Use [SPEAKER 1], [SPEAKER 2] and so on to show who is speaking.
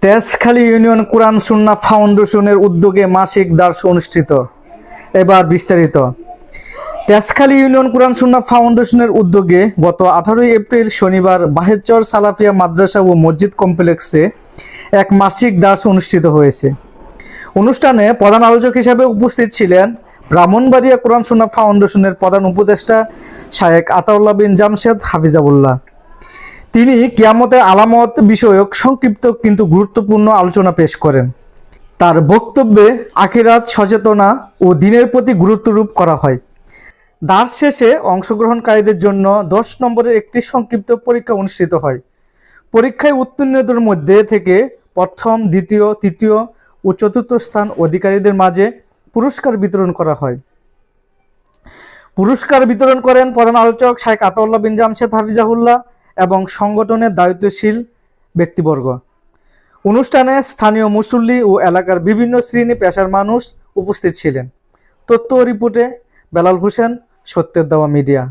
[SPEAKER 1] Tejkhali union কোরআন সুন্নাহ ফাউন্ডেশনের উদ্যোগে মাসিক দার্স অনুষ্ঠিত। এবার বিস্তারিত। তেজখালী ইউনিয়ন কোরআন সুন্নাহ ফাউন্ডেশনের উদ্যোগে গত 18 এপ্রিল শনিবার বাহেরচর সালাফিয়া মাদ্রাসা ও মসজিদ কমপ্লেক্সে এক মাসিক দার্স অনুষ্ঠিত হয়েছে। অনুষ্ঠানে প্রধান আলোচক হিসেবে উপস্থিত ছিলেন ব্রাহ্মণবাড়িয়া কোরআন সুন্নাহ ফাউন্ডেশনের প্রধান উপদেষ্টা শায়েখ আতাউল্লাহ বিন জামশেদ হাফিজাহুল্লাহ। তিনি কিয়ামতের আলামত বিষয়ক সংক্ষিপ্ত কিন্তু গুরুত্বপূর্ণ আলোচনা পেশ করেন। তার বক্তব্যে আখিরাত সচেতনা ও দ্বীনের প্রতি গুরুত্বারোপ করা হয়। দার্স শেষে অংশগ্রহণকারীদের জন্য 10 নম্বরের একটি সংক্ষিপ্ত পরীক্ষা অনুষ্ঠিত হয়। পরীক্ষায় উত্তীর্ণদের মধ্যে থেকে প্রথম, দ্বিতীয়, তৃতীয় ও চতুর্থ স্থান অধিকারীদের মাঝে পুরস্কার বিতরণ করা হয়। পুরস্কার বিতরণ করেন প্রধান আলোচক শায়েখ আতাউল্লাহ বিন জামশেদ হাফিজাহুল্লাহ এবং সংগঠনের দায়িত্বশীল ব্যক্তিবর্গ। অনুষ্ঠানে স্থানীয় মুসল্লি ও এলাকার বিভিন্ন শ্রেণী পেশার মানুষ উপস্থিত ছিলেন। তথ্য ও রিপোর্টে বেলাল হোসেন, সত্যের দাওয়া মিডিয়া।